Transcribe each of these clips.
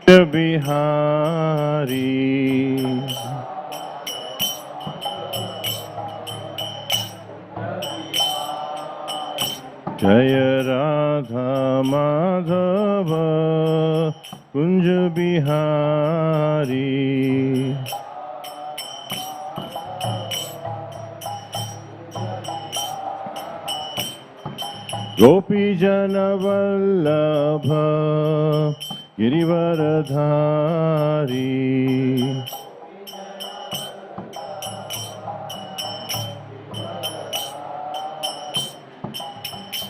Bihari. Jaya Radha Madhava Kunj Bihari. Gopi Jana Vallabha Girivaradhari.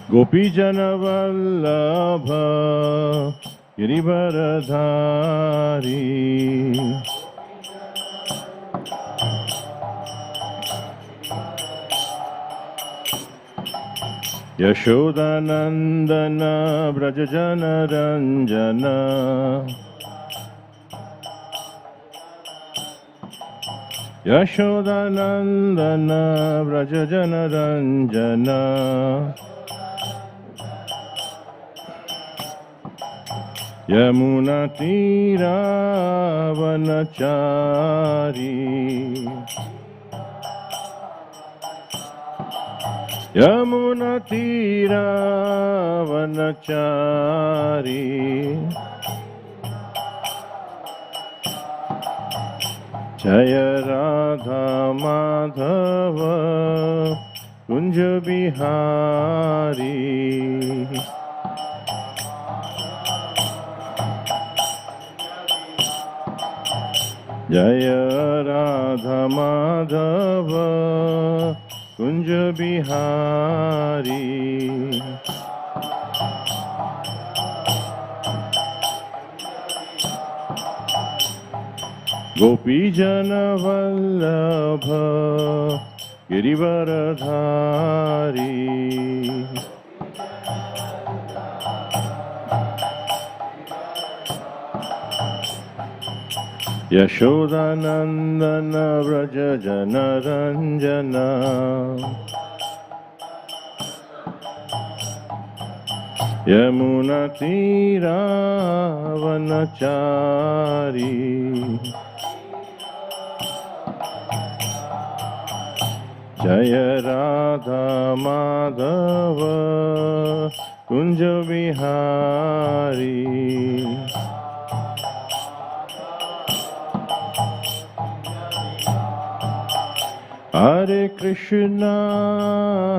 Gopi Jana Vallabha Girivaradhari. Yashodanandana Brajajana Ranjana. Yashodanandana Brajajana Ranjana. Yamuna Tira Vanachari. Yamuna Tira Vanachari. Jaya Radha Madhava Kunja Bihari. Jaya Radha Madhava Kunja Bihari. Gopi Jana Vallabha Girivaradhari. Yashodanandana Vrajajana Ranjana. Yamuna Tira Vanachari. Jaya Radha Madhava Kunja Bihari. Hare Krishna,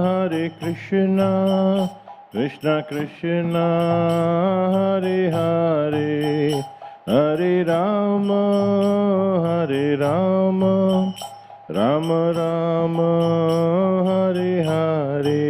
Hare Krishna, Krishna Krishna, Hare Hare, Hare Rama, Hare Rama, Rama Rama, Hare Hare.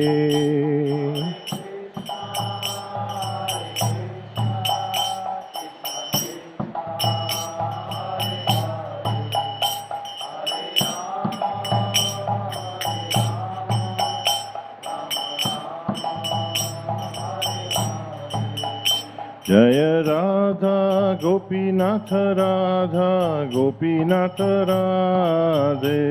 Jaya Radha Gopinath Radha Gopinath Radhe.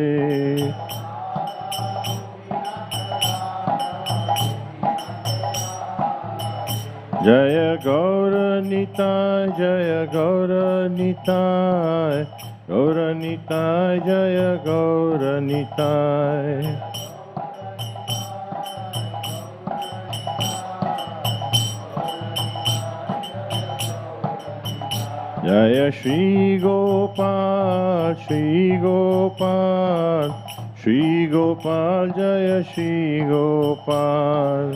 Jaya Gaura Nitai Jaya Gaura Nitai Gaura Nitai Jaya Gaura Nitai. Jaya Shri Gopal, Shri Gopal, Shri Gopal, Jaya Shri Gopal.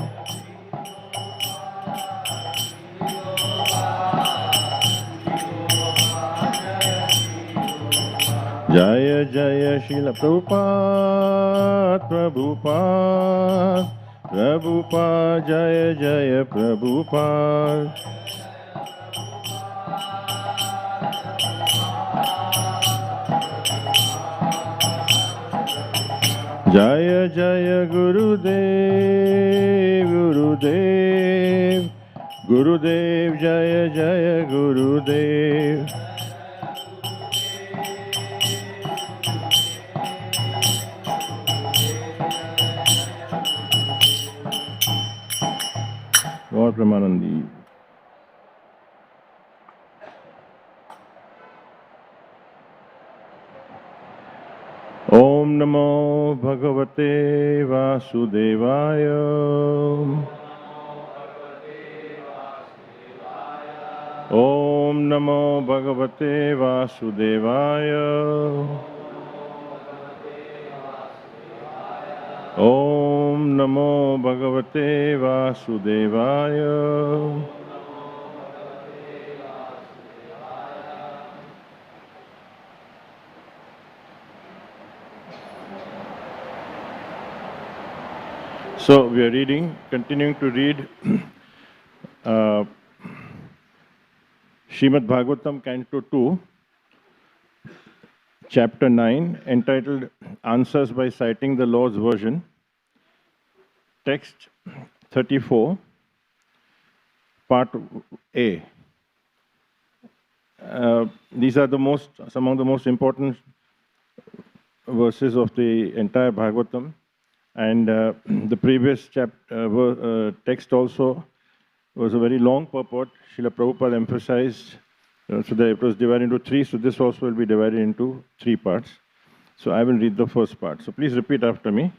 Jaya Jaya Srila Prabhupada, Prabhupada, Prabhupada, Jaya Jaya Prabhupada. Jaya Jaya Gurudev, Gurudev, Gurudev, Jaya Jaya Gurudev. Lord Premanandi. Bhagavate Vasudevaya. Om Namo Bhagavate Vasudevaya. Om Namo Bhagavate Vasudevaya. So we are continuing to read Srimad Bhagavatam, Canto 2, Chapter 9, entitled Answers by Citing the Lord's Version, Text 34, Part A. These are some of the most important verses of the entire Bhagavatam, and the previous text also was a very long purport. Srila Prabhupada emphasized so that it was divided into three, so this also will be divided into three parts. So I will read the first part. So please repeat after me.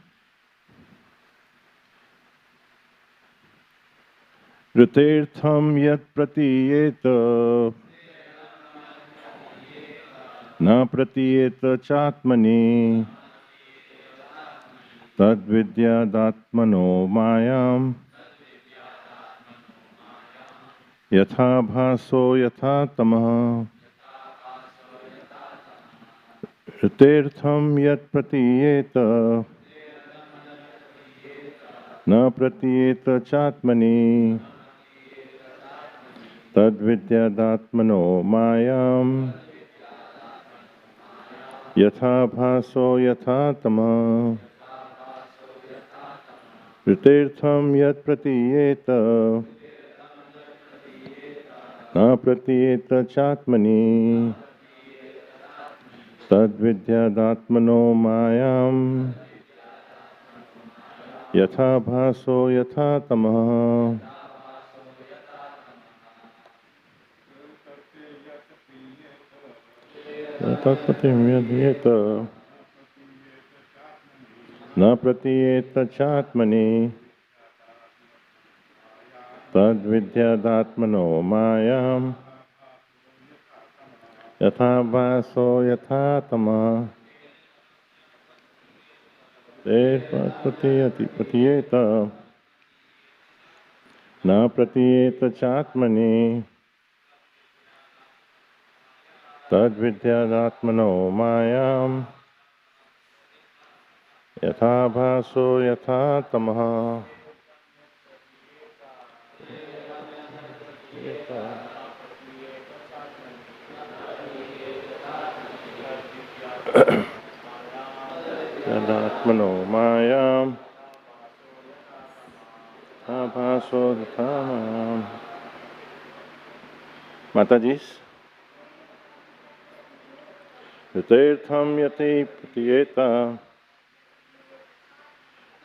Ritirtham yat pratiyeta na pratiyeta chatmani tad vidyadatmano mayam yatha bhaso yatha tamah. Ritirtham yat pratiyeta na pratiyeta chatmani tad vidyadatmano mayam yatha bhaso yatha tamah. Ritirtham yat pratiyeta na pratiyeta chatmani tad vidyadatmano mayam yatha bhaso yatha tamah. Tatpatim yadyeta na pratiyeta chatmani tad vidyadatmano mayam yatha bhaso yatha tamah. Patiyeta na pratiyeta chatmani tad vidyadatmano mayam yatha bhaso yatha tamah. Yathatmano mayam abhaso dhatamam. Matajis. Ritirtham yati pratiyeta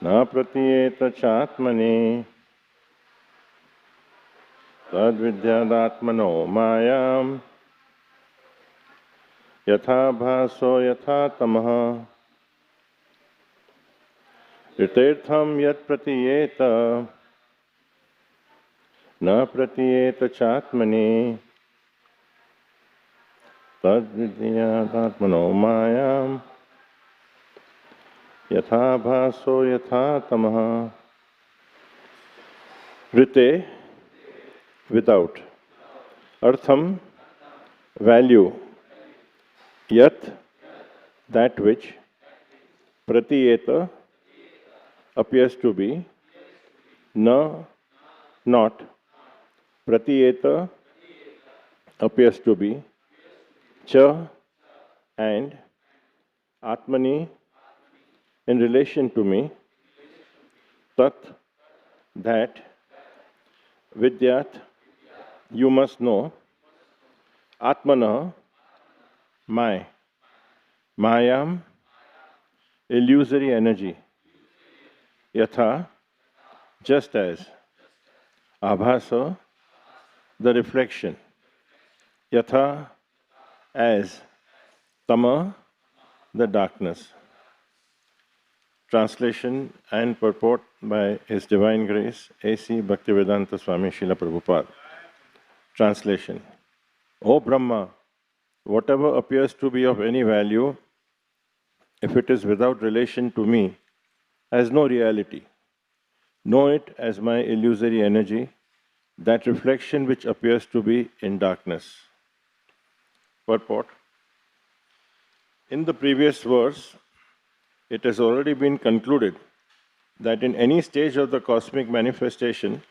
na pratiyeta chatmani tad vidyadatmano mayam yatha bhaso yatha tamah. Ritirtham yat pratiyeta na pratiyeta chatmani tad vidyadatmano mayam yatha bhaso yatha tamah. Rite, without. Artham, value. Yat, that which. Pratiyeta, appears to be. Na, not. Pratiyeta, appears to be. Cha, and. Atmani, in relation to me. Tat, that. Vidyat, you must know. Atmana, my. Mayam, illusory energy. Yatha, just as. Abhasa, the reflection. Yatha, as. Tama, the darkness. Translation and purport by His Divine Grace, A.C. Bhaktivedanta Swami Srila Prabhupada. Translation. O Brahma, whatever appears to be of any value, if it is without relation to me, has no reality. Know it as my illusory energy, that reflection which appears to be in darkness. Purport. In the previous verse, it has already been concluded that in any stage of the cosmic manifestation,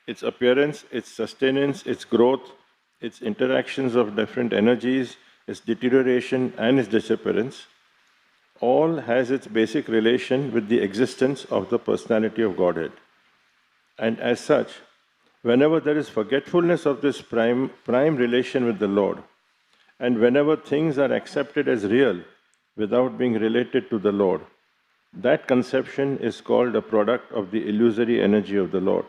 its appearance, its sustenance, its growth, its interactions of different energies, its deterioration and its disappearance, all has its basic relation with the existence of the personality of Godhead. And as such, whenever there is forgetfulness of this prime relation with the Lord, and whenever things are accepted as real without being related to the Lord, that conception is called a product of the illusory energy of the Lord.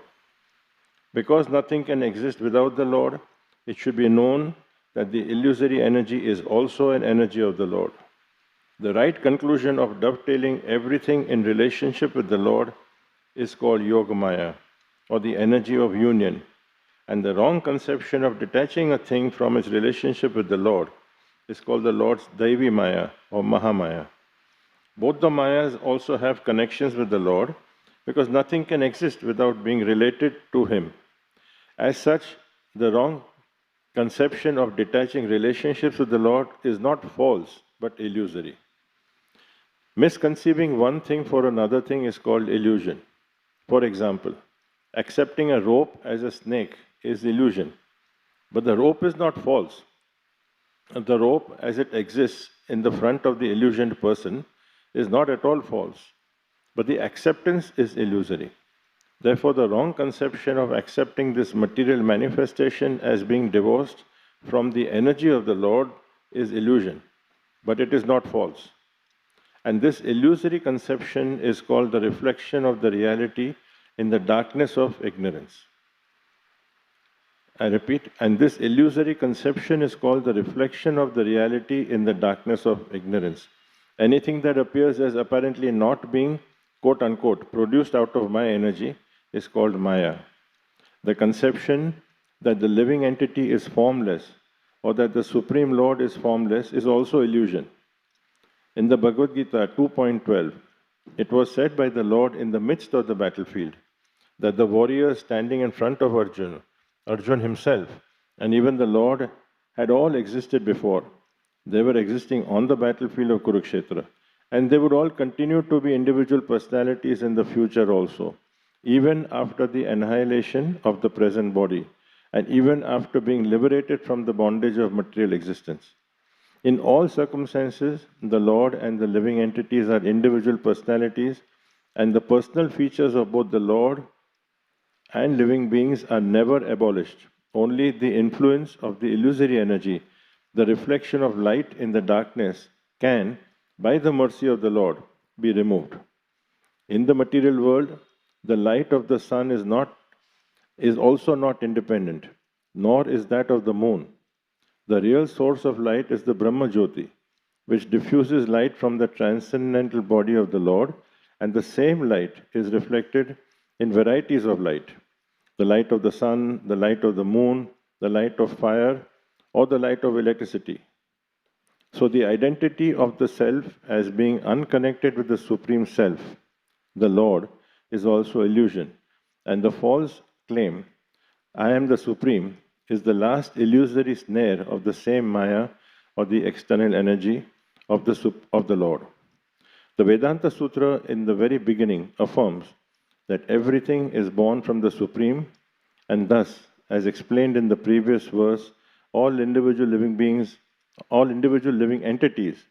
Because nothing can exist without the Lord, it should be known that the illusory energy is also an energy of the Lord. The right conclusion of dovetailing everything in relationship with the Lord is called Yogamaya, or the energy of union, and the wrong conception of detaching a thing from its relationship with the Lord is called the Lord's Daivi Maya, or Mahamaya. Both the Mayas also have connections with the Lord, because nothing can exist without being related to Him. As such, the wrong conception of detaching relationships with the Lord is not false, but illusory. Misconceiving one thing for another thing is called illusion. For example, accepting a rope as a snake is illusion, but the rope is not false. The rope, as it exists in the front of the illusioned person, is not at all false, but the acceptance is illusory. Therefore, the wrong conception of accepting this material manifestation as being divorced from the energy of the Lord is illusion, but it is not false. And this illusory conception is called the reflection of the reality in the darkness of ignorance. I repeat, and this illusory conception is called the reflection of the reality in the darkness of ignorance. Anything that appears as apparently not being, quote unquote, produced out of my energy is called Maya. The conception that the living entity is formless or that the Supreme Lord is formless is also illusion. In the Bhagavad Gita 2.12, it was said by the Lord in the midst of the battlefield that the warriors standing in front of Arjuna himself, and even the Lord had all existed before. They were existing on the battlefield of Kurukshetra, and they would all continue to be individual personalities in the future also, even after the annihilation of the present body, and even after being liberated from the bondage of material existence. In all circumstances, the Lord and the living entities are individual personalities, and the personal features of both the Lord and living beings are never abolished. Only the influence of the illusory energy, the reflection of light in the darkness, can, by the mercy of the Lord, be removed. In the material world, the light of the sun is also not independent, nor is that of the moon. The real source of light is the Brahma Jyoti, which diffuses light from the transcendental body of the Lord, and the same light is reflected in varieties of light. The light of the sun, the light of the moon, the light of fire, or the light of electricity. So the identity of the self as being unconnected with the Supreme Self, the Lord, is also illusion. And the false claim, I am the Supreme, is the last illusory snare of the same Maya or the external energy of the Lord. The Vedanta Sutra in the very beginning affirms that everything is born from the Supreme, and thus, as explained in the previous verse, all individual living entities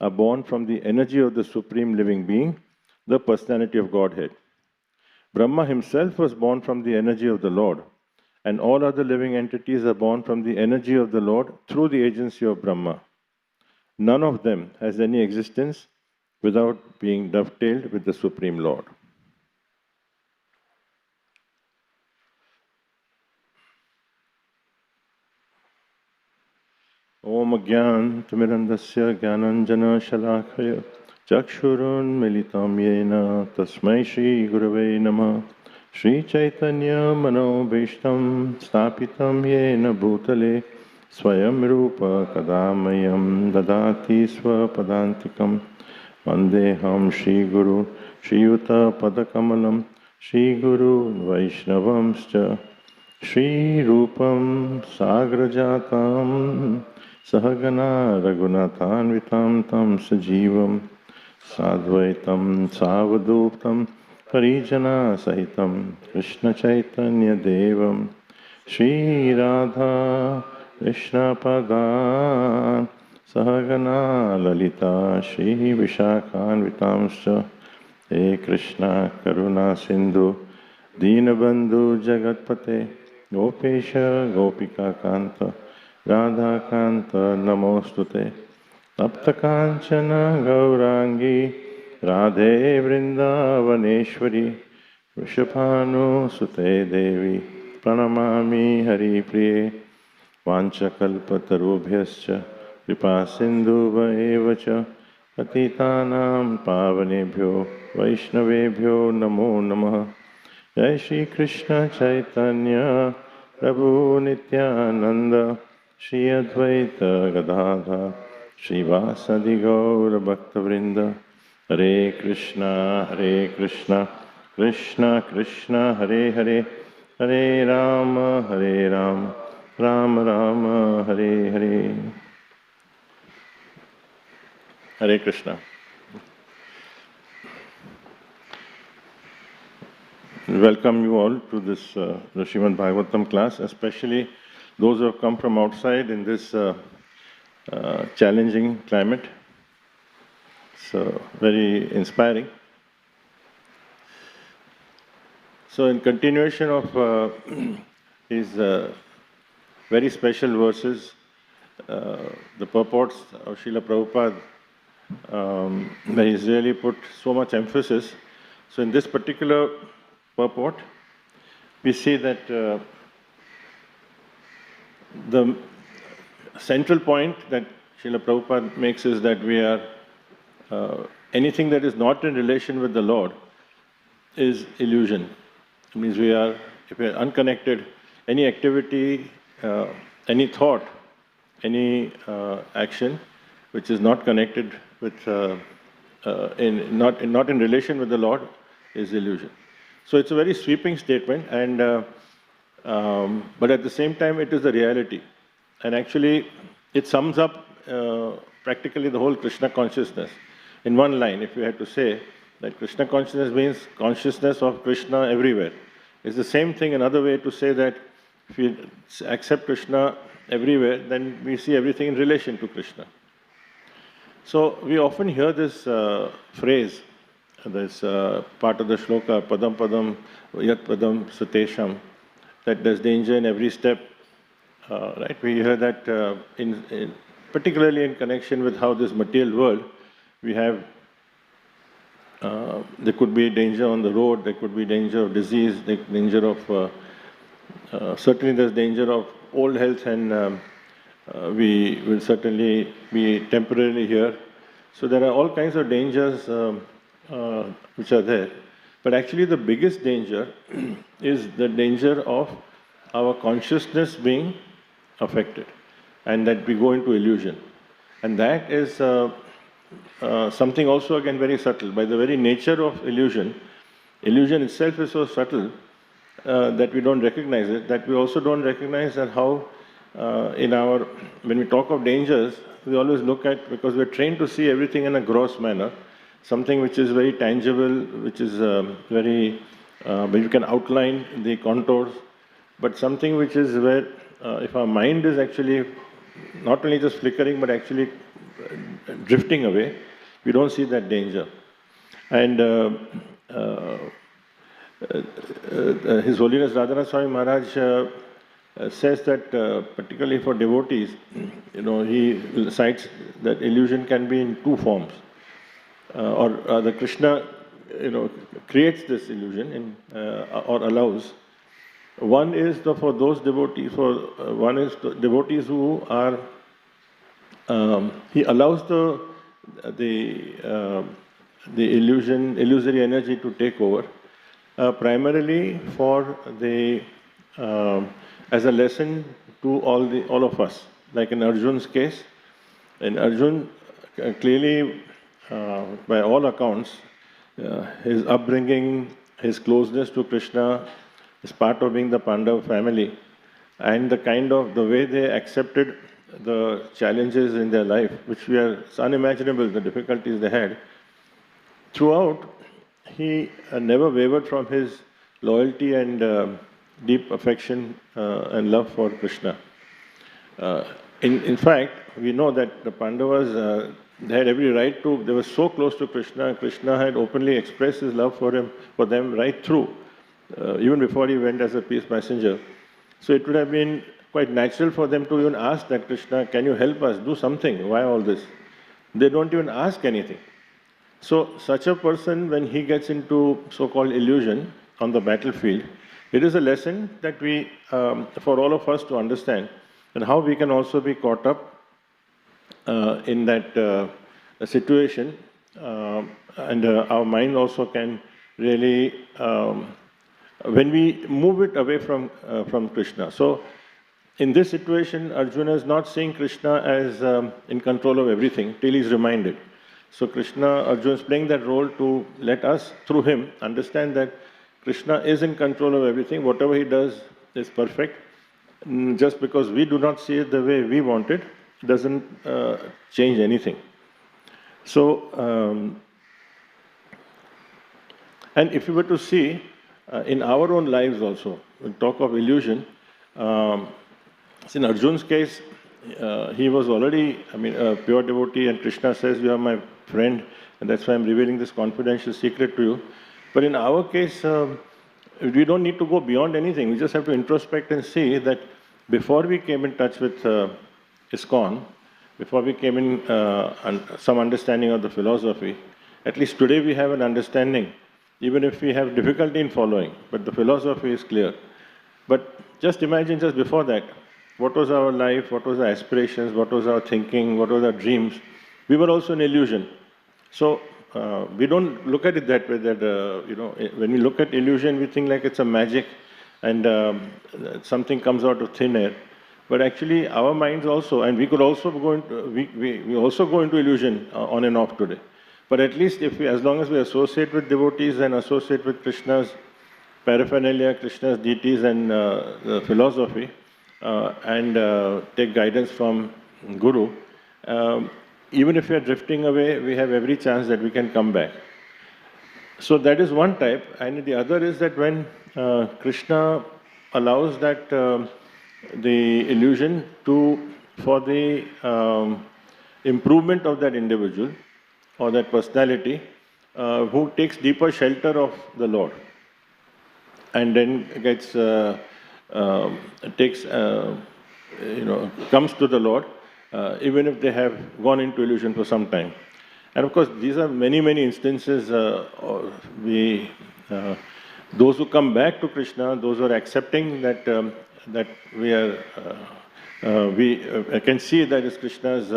are born from the energy of the Supreme Living Being, the personality of Godhead. Brahma himself was born from the energy of the Lord, and all other living entities are born from the energy of the Lord through the agency of Brahma. None of them has any existence without being dovetailed with the Supreme Lord. Om Gyan Timirandasya Gyananjana Shalakaya Chakshurunmilitam yena tasmai Shri Gurave Namah. Shri Chaitanya Manobhishtam Stapitam yena Bhutale Swayam Rupa Kadamayam Dadati Swapadantikam Vandeham Shri Guru Shri Yuta Padakamalam Shri Guru Vaishnavamscha Shri Rupam Sagrajatam Sahagana Raghunathanvitam Tam Sajivam Sadvaitam Savaduptam Parijana Sahitam Krishna Chaitanya Devam Shri Radha Krishna Padan Sahagana Lalita Shri Vishakhanvitamscha He Krishna Karuna Sindhu Deenabandhu Jagatpate Gopesha Gopika Kanta Radha Kanta Namostute Taptakanchana Gaurangi Radhe Vrindavaneshwari Vishapanu Sute Devi Pranamami Hari Priye Vanchakalpatarubhyascha Kripa Sindhuva evacha Patitanam Pavanebhyo Vaishnavebhyo Namo Namaha Jai Shri Krishna Chaitanya Prabhu Nityananda Shri Advaita Gadadha Shri Vasadi Gaura Bhaktavrinda Hare Krishna Krishna Krishna Hare Hare Hare Rama Rama Rama Hare Hare. Hare Krishna. Welcome you all to this the Srimad Bhagavatam class, especially those who have come from outside in this challenging climate. So very inspiring. So in continuation of his very special verses, the purports of Srila Prabhupada, where he's really put so much emphasis. So in this particular purport, we see that the central point that Srila Prabhupada makes is that we are, anything that is not in relation with the Lord is illusion. It means if we are unconnected, any activity, any thought, any action which is not connected with, not in relation with the Lord is illusion. So it's a very sweeping statement, and but at the same time it is the reality. And actually it sums up practically the whole Krishna consciousness in one line. If you had to say that Krishna consciousness means consciousness of Krishna everywhere. It's the same thing, another way to say that if we accept Krishna everywhere, then we see everything in relation to Krishna. So we often hear this phrase, this part of the shloka, padam padam yat padam sutesham, that there's danger in every step. Right? We hear that particularly in connection with how this material world, we have, there could be danger on the road, there could be danger of disease, danger of, certainly there's danger of old health, and we will certainly be temporarily here. So there are all kinds of dangers which are there. But actually the biggest danger is the danger of our consciousness being affected, and that we go into illusion. And that is something also again very subtle. By the very nature of illusion, illusion itself is so subtle that we don't recognize it, that we also don't recognize that how when we talk of dangers, we always look at, because we're trained to see everything in a gross manner, something which is very tangible, which is very, where you can outline the contours, but something which is where, if our mind is actually not only just flickering, but actually drifting away, we don't see that danger. And His Holiness Radha Swami Maharaj says that particularly for devotees, he cites that illusion can be in two forms. Or the Krishna, creates this illusion or allows. One is for those devotees, one is the devotees who are, he allows the illusory energy to take over, primarily for as a lesson to all of us. Like in Arjun's case, in Arjun, clearly, by all accounts, his upbringing, his closeness to Krishna is part of being the Pandava family, and the way they accepted the challenges in their life, which it's unimaginable, the difficulties they had. Throughout, he never wavered from his loyalty and deep affection and love for Krishna. In fact, we know that the Pandavas, they had every right to, they were so close to Krishna. Krishna had openly expressed his love for them right through, even before he went as a peace messenger. So it would have been quite natural for them to even ask that, Krishna, can you help us, do something, why all this? They don't even ask anything. So such a person, when he gets into so-called illusion on the battlefield, it is a lesson that for all of us to understand, and how we can also be caught up in that situation, and our mind also can really, when we move it away from Krishna. So in this situation, Arjuna is not seeing Krishna as in control of everything till he's reminded. So Arjuna is playing that role to let us, through him, understand that Krishna is in control of everything. Whatever he does is perfect. Just because we do not see it the way we want it, doesn't change anything. So, and if you were to see in our own lives also, we talk of illusion, in Arjun's case, he was already, a pure devotee, and Krishna says, you are my friend, and that's why I'm revealing this confidential secret to you. But in our case, we don't need to go beyond anything. We just have to introspect and see that before we came in touch with ISKCON, before we came in some understanding of the philosophy, at least today we have an understanding, even if we have difficulty in following, but the philosophy is clear. But just imagine just before that, what was our life, what was our aspirations, what was our thinking, what was our dreams. We were also an illusion. So we don't look at it that way, that, when we look at illusion, we think like it's a magic and something comes out of thin air. But actually, our minds also, and we could also go into, we also go into illusion on and off today. But at least as long as we associate with devotees and associate with Krishna's paraphernalia, Krishna's deities and philosophy, and take guidance from Guru, even if we are drifting away, we have every chance that we can come back. So that is one type, and the other is that when Krishna allows that the illusion for the improvement of that individual or that personality who takes deeper shelter of the Lord, and then comes to the Lord, even if they have gone into illusion for some time. And of course, these are many, many instances. Those who come back to Krishna, those who are accepting that I can see that it's Krishna's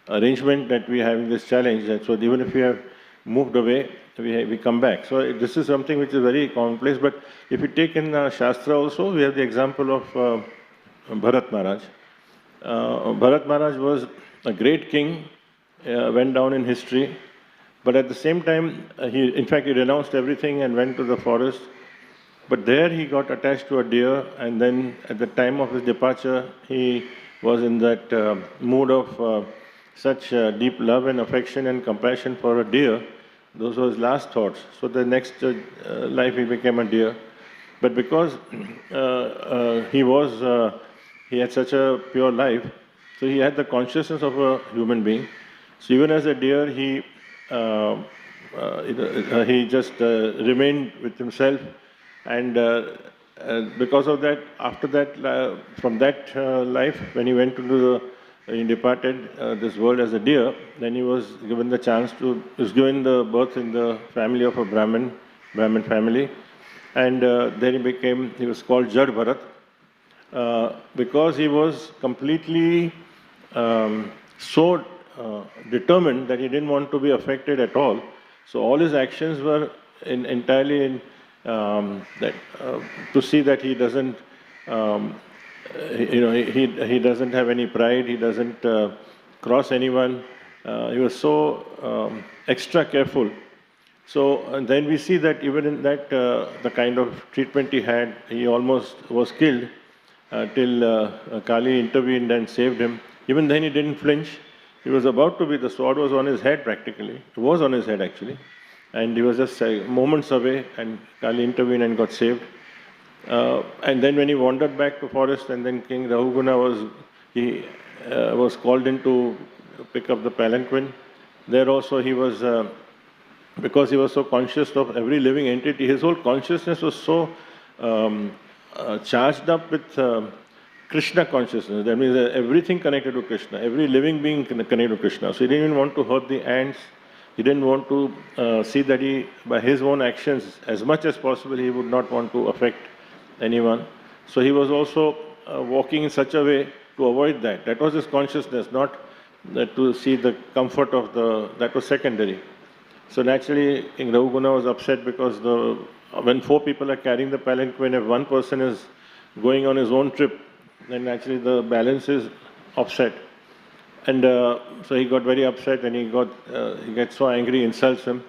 arrangement that we are having this challenge. And so even if we have moved away, we come back. So this is something which is very commonplace. But if you take in Shastra also, we have the example of Bharat Maharaj. Bharat Maharaj was a great king, went down in history, but at the same time, he renounced everything and went to the forest. But there he got attached to a deer, and then at the time of his departure, he was in that mood of such deep love and affection and compassion for a deer. Those were his last thoughts. So the next life he became a deer. But because he had such a pure life, so he had the consciousness of a human being. So even as a deer, he just remained with himself, and because of that, after that, from that life, when he departed this world as a deer, then he was given the given the birth in the family of a Brahmin family, and then he was called Jada Bharata, because he was completely so determined that he didn't want to be affected at all. So all his actions were entirely in to see that he doesn't, he doesn't have any pride. He doesn't cross anyone. He was so extra careful. So and then we see that even in that the kind of treatment he had, he almost was killed till Kali intervened and saved him. Even then he didn't flinch. He was about to be, the sword was on his head practically. It was on his head actually. And he was just moments away, and Kali intervened and got saved. And then when he wandered back to forest, and then King Rahuguna was called in to pick up the palanquin. There also he was, because he was so conscious of every living entity, his whole consciousness was so charged up with Krishna consciousness. That means everything connected to Krishna, every living being connected to Krishna. So he didn't even want to hurt the ants. He didn't want to see that he, by his own actions, as much as possible, he would not want to affect anyone. So he was also walking in such a way to avoid that. That was his consciousness, not that to see the comfort of that was secondary. So naturally, King Rahuguna was upset because when 4 people are carrying the palanquin, if one person is going on his own trip, then naturally the balance is upset. And so he got very upset, and he gets so angry, insults him,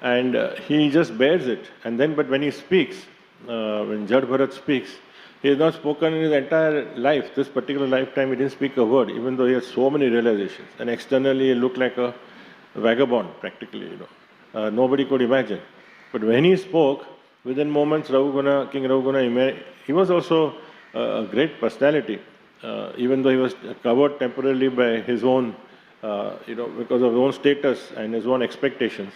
and he just bears it. And then, but when he speaks, when Jada Bharata speaks, he has not spoken in his entire life. This particular lifetime, he didn't speak a word, even though he had so many realizations. And externally, he looked like a vagabond, practically. Nobody could imagine. But when he spoke, within moments, King Rahuguna, he was also a great personality. Even though he was covered temporarily by his own, because of his own status and his own expectations.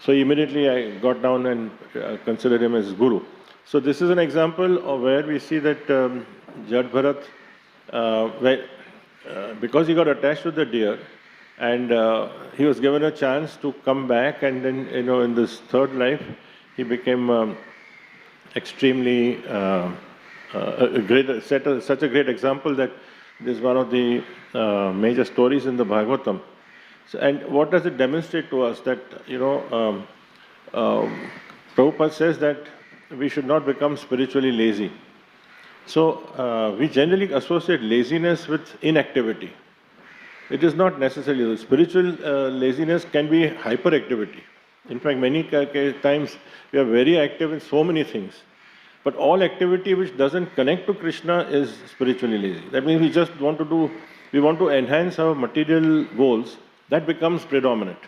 So immediately I got down and considered him as guru. So this is an example of where we see that Jada Bharata, because he got attached to the deer, and he was given a chance to come back, and then in this third life he became extremely such a great example that this is one of the major stories in the Bhagavatam. So, and what does it demonstrate to us? That Prabhupada says that we should not become spiritually lazy. So we generally associate laziness with inactivity. It is not necessarily. Spiritual laziness can be hyperactivity. In fact, many times we are very active in so many things. But all activity which doesn't connect to Krishna is spiritually lazy. That means we want to enhance our material goals. That becomes predominant.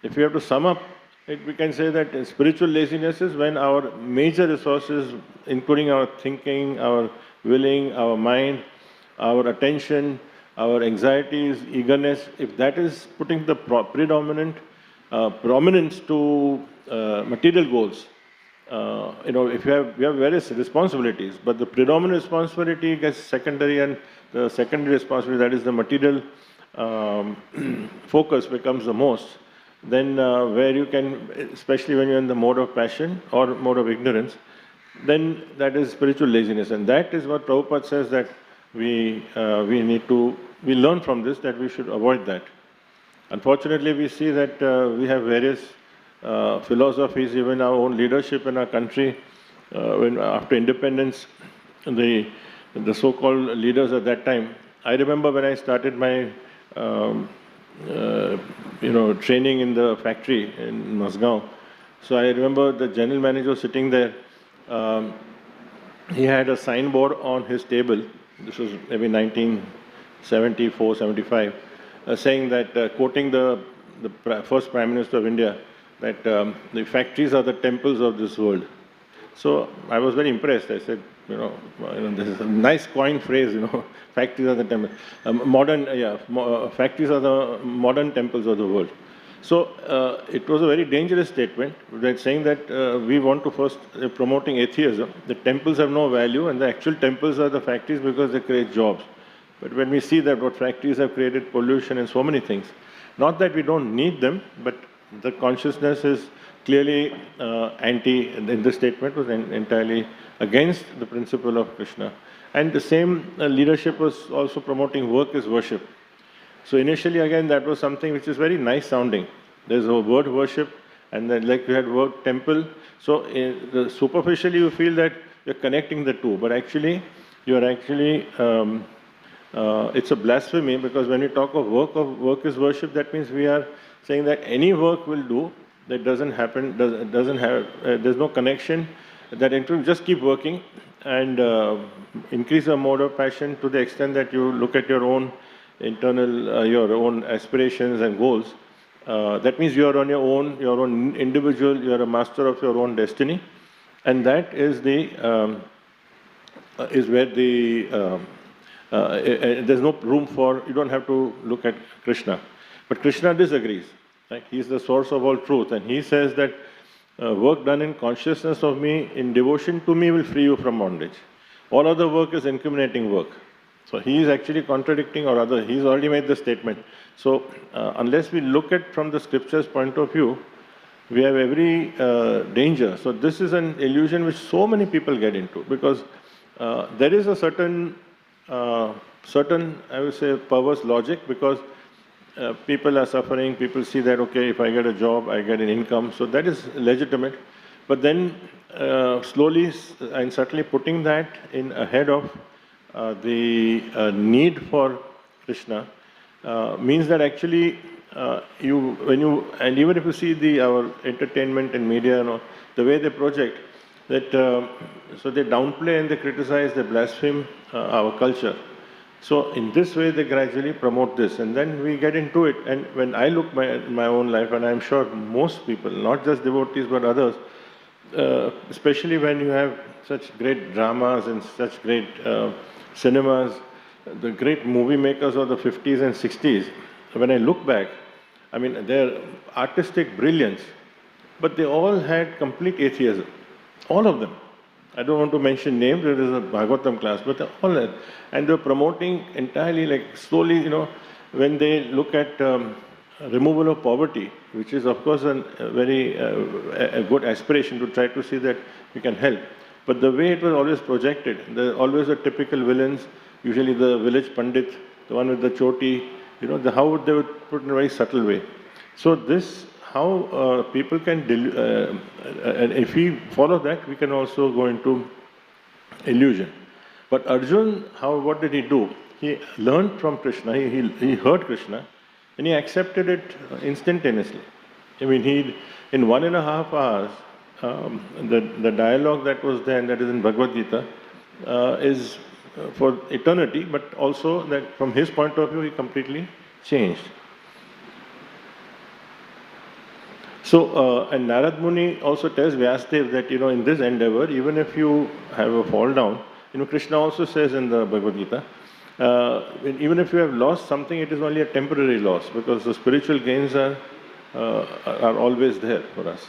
If we have to sum up, we can say that spiritual laziness is when our major resources, including our thinking, our willing, our mind, our attention, our anxieties, eagerness, if that is putting the predominant prominence to material goals, if we have various responsibilities, but the predominant responsibility gets secondary, and the secondary responsibility, that is the material focus, becomes the most, then where you can, especially when you're in the mode of passion or mode of ignorance, then that is spiritual laziness. And that is what Prabhupada says that we learn from this that we should avoid that. Unfortunately, we see that we have various philosophies, even our own leadership in our country. After independence, the so-called leaders at that time, I remember when I started my training in the factory in Mazgaon. So I remember the general manager sitting there. He had a signboard on his table. This was maybe 1974, 75, saying that, quoting the first Prime Minister of India, that the factories are the temples of this world. So I was very impressed. I said, this is a nice coined phrase, factories are the temples. Factories are the modern temples of the world. So it was a very dangerous statement, saying that we want to first, promoting atheism. The temples have no value, and the actual temples are the factories because they create jobs. But when we see that what factories have created pollution and so many things, not that we don't need them, but the consciousness is clearly anti, in this statement was entirely against the principle of Krishna. And the same leadership was also promoting work is worship. So initially, again, that was something which is very nice sounding. There's a word worship, and then like you had word temple. So superficially, you feel that you're connecting the two, but actually, you're actually it's a blasphemy, because when we talk of work is worship, that means we are saying that any work will do that doesn't happen, doesn't have, there's no connection, that just keep working and increase your mode of passion to the extent that you look at your own internal, your own aspirations and goals. That means you are on your own individual, you are a master of your own destiny, and that is where there's no room for, you don't have to look at Krishna. But Krishna disagrees. Right? He's the source of all truth, and he says that work done in consciousness of me, in devotion to me, will free you from bondage. All other work is incriminating work. So he is actually contradicting, or rather, he's already made the statement. So unless we look at from the scripture's point of view, we have every danger. So this is an illusion which so many people get into, because there is a certain, I would say, perverse logic, because people are suffering, people see that, okay, if I get a job, I get an income, so that is legitimate. But then slowly and subtly putting that in ahead of the need for Krishna means that actually and even if you see our entertainment and media, the way they project, that so they downplay and they criticize, they blaspheme our culture. So in this way, they gradually promote this, and then we get into it. And when I look at my own life, and I'm sure most people, not just devotees but others, especially when you have such great dramas and such great cinemas, the great movie makers of the 50s and 60s, when I look back, I mean, their artistic brilliance, but they all had complete atheism. All of them. I don't want to mention names, there is a Bhagavatam class, but all that. And they're promoting entirely, like slowly, when they look at removal of poverty, which is of course a very a good aspiration to try to see that we can help. But the way it was always projected, always the typical villains, usually the village pandit, the one with the choti, how they would put in a very subtle way. So this, how people can, and if we follow that, we can also go into illusion. But Arjuna, what did he do? He learned from Krishna, he heard Krishna, and he accepted it instantaneously. I mean, in 1.5 hours, the dialogue that was there, and that is in Bhagavad Gita, is for eternity, but also that from his point of view, he completely changed. So, and Narad Muni also tells Vyasadeva that, in this endeavor, even if you have a fall down, Krishna also says in the Bhagavad Gita, even if you have lost something, it is only a temporary loss, because the spiritual gains are always there for us.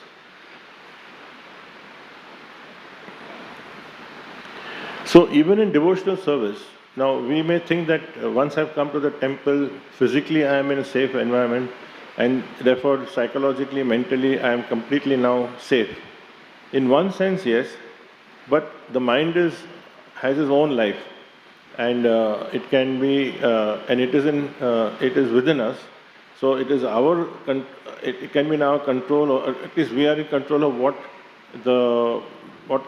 So even in devotional service, now we may think that once I've come to the temple, physically I am in a safe environment, and therefore psychologically, mentally, I am completely now safe. In one sense, yes, but the mind has its own life, and it can be, and it is within us. So it is it can be in our control, or at least we are in control of what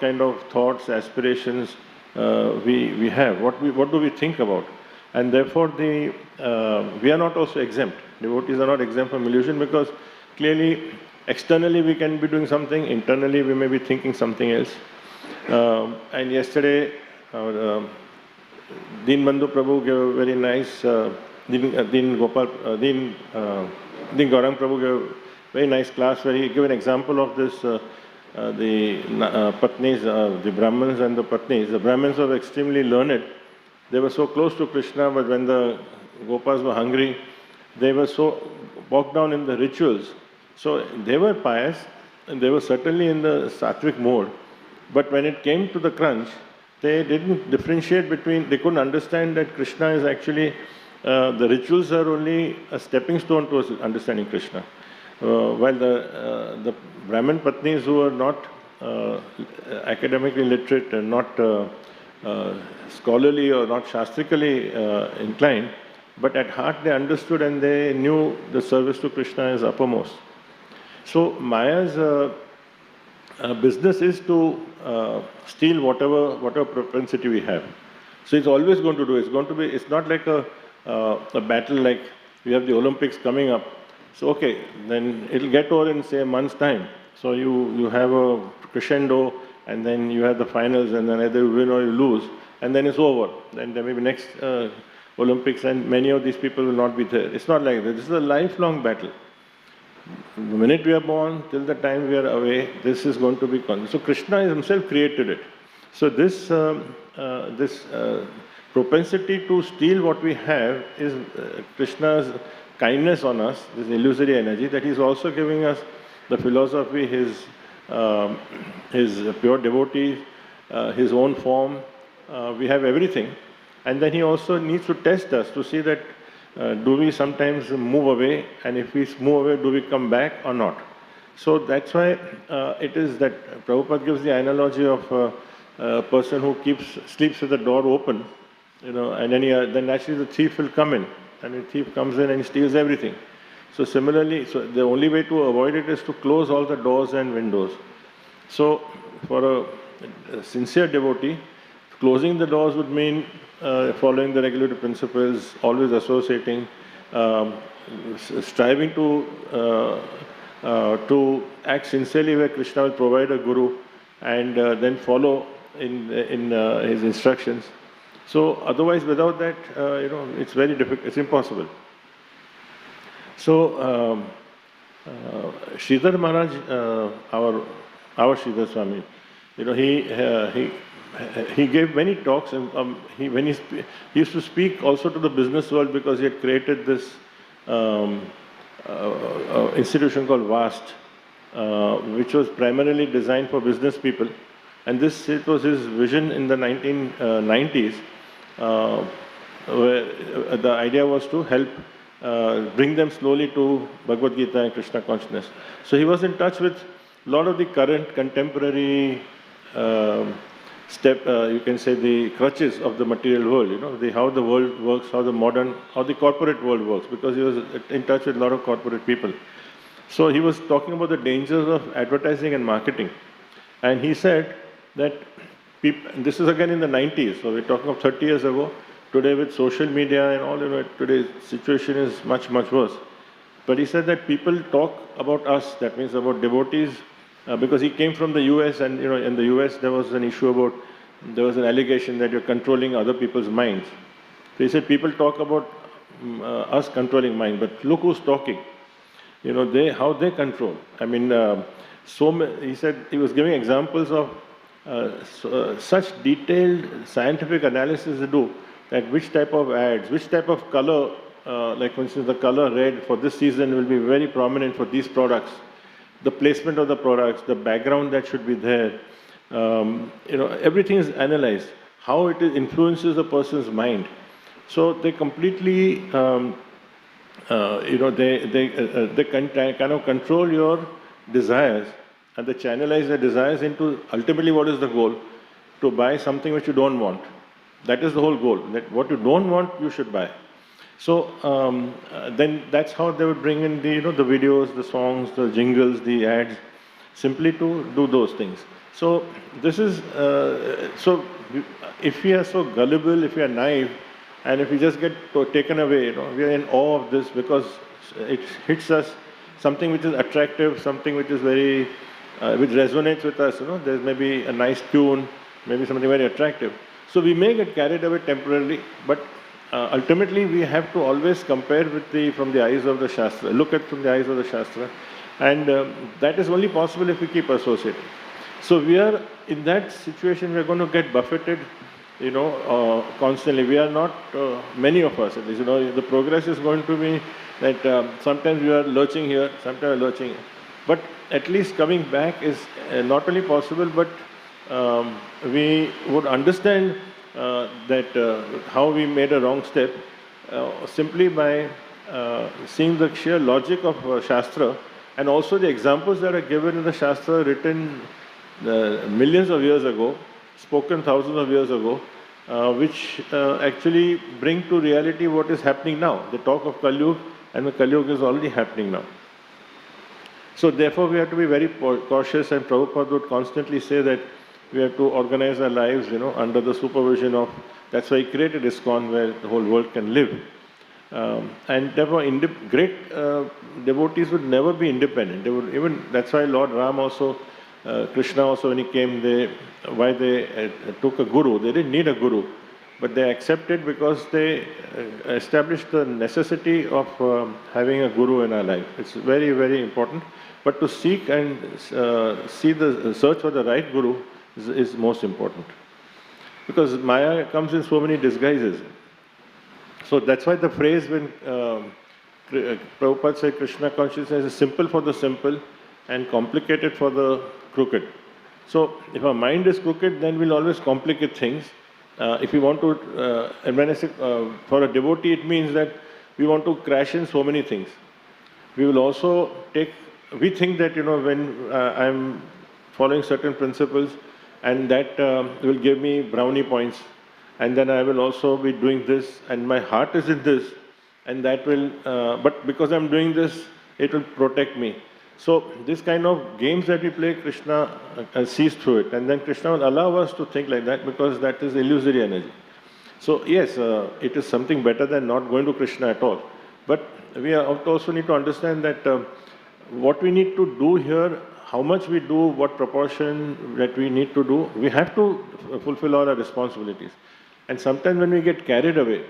kind of thoughts, aspirations we have, what do we think about, and therefore we are not also exempt. Devotees are not exempt from illusion, because clearly externally we can be doing something, internally we may be thinking something else. And yesterday Deen Bandhu Prabhu gave a very nice, Deen Gaurang Prabhu gave a very nice class where he gave an example of this, the Patnis, the Brahmins and the Patnis. The Brahmins were extremely learned. They were so close to Krishna, but when the Gopas were hungry, they were so bogged down in the rituals. So they were pious, and they were certainly in the sattvic mode. But when it came to the crunch, they didn't differentiate between, they couldn't understand that Krishna is actually, the rituals are only a stepping stone to understanding Krishna. While the Brahmin Patnis who are not academically literate and not scholarly or not shastrically inclined, but at heart they understood and they knew the service to Krishna is uppermost. So Maya's business is to steal whatever propensity we have. So it's always going to do. It's not like a battle like we have the Olympics coming up. So okay, then it'll get over in say a month's time. So you have a crescendo, and then you have the finals, and then either you win or you lose, and then it's over. Then there may be next Olympics, and many of these people will not be there. It's not like that. This is a lifelong battle. The minute we are born till the time we are away, this is going to be constant. So Krishna himself created it. So this propensity to steal what we have is Krishna's kindness on us, this illusory energy, that he's also giving us the philosophy, his pure devotee, his own form. We have everything. And then he also needs to test us to see that do we sometimes move away, and if we move away, do we come back or not? So that's why it is that Prabhupada gives the analogy of a person who sleeps with the door open, and then actually the thief will come in, and the thief comes in and steals everything. So similarly, the only way to avoid it is to close all the doors and windows. So for a sincere devotee, closing the doors would mean following the regulative principles, always associating, striving to act sincerely where Krishna will provide a guru, and then follow in his instructions. So otherwise, without that, it's very difficult. It's impossible. So Sridhar Maharaj, our Sridhar Swami, he gave many talks, and he used to speak also to the business world, because he had created this institution called VAST, which was primarily designed for business people. And it was his vision in the 1990s, where the idea was to help bring them slowly to Bhagavad Gita and Krishna consciousness. So he was in touch with a lot of the current contemporary you can say the crutches of the material world, how the world works, how the corporate world works, because he was in touch with a lot of corporate people. So he was talking about the dangers of advertising and marketing. And he said that this is again in the 90s, so we're talking of 30 years ago. Today with social media and all, today's situation is much, much worse. But he said that people talk about us, that means about devotees, because he came from the US, and in the US there was an allegation that you're controlling other people's minds. So he said people talk about us controlling mind, but look who's talking. How they control. I mean, he said he was giving examples of such detailed scientific analysis they do, that which type of ads, which type of color, like for instance the color red for this season will be very prominent for these products. The placement of the products, the background that should be there, everything is analyzed. How it influences a person's mind. So they completely, they kind of control your desires, and they channelize the desires into ultimately what is the goal? To buy something which you don't want. That is the whole goal. That what you don't want, you should buy. So then that's how they would bring in the videos, the songs, the jingles, the ads, simply to do those things. So this is so if we are so gullible, if we are naive, and if we just get taken away, we are in awe of this, because it hits us something which is attractive, something which is very which resonates with us. There's maybe a nice tune, maybe something very attractive. So we may get carried away temporarily, but ultimately we have to always compare with from the eyes of the Shastra, look at from the eyes of the Shastra, and that is only possible if we keep associating. So we are in that situation, we are going to get buffeted, constantly. We are not, many of us at least, the progress is going to be that sometimes we are lurching here, sometimes we are lurching here. But at least coming back is not only possible, but we would understand that how we made a wrong step simply by seeing the sheer logic of Shastra, and also the examples that are given in the Shastra, written millions of years ago, spoken thousands of years ago, which actually bring to reality what is happening now. They talk of Kali Yuga, and the Kali Yuga is already happening now. So therefore we have to be very cautious, and Prabhupada would constantly say that we have to organize our lives, under the supervision of, that's why he created ISKCON, where the whole world can live. And therefore great devotees would never be independent. They would even, that's why Lord Ram also, Krishna also, when he came, they took a guru. They didn't need a guru, but they accepted because they established the necessity of having a guru in our life. It's very, very important. But to seek and search for the right guru is most important. Because Maya comes in so many disguises. So that's why the phrase when Prabhupada said Krishna consciousness is simple for the simple and complicated for the crooked. So if our mind is crooked, then we'll always complicate things. If we want to, and when I say for a devotee, it means that we want to crash in so many things. We will also we think that, when I'm following certain principles, and that will give me brownie points, and then I will also be doing this, and my heart is in this, and that will, but because I'm doing this, it will protect me. So this kind of games that we play, Krishna sees through it, and then Krishna will allow us to think like that, because that is illusory energy. So yes, it is something better than not going to Krishna at all. But we also need to understand that what we need to do here, how much we do, what proportion that we need to do, we have to fulfill all our responsibilities. And sometimes when we get carried away,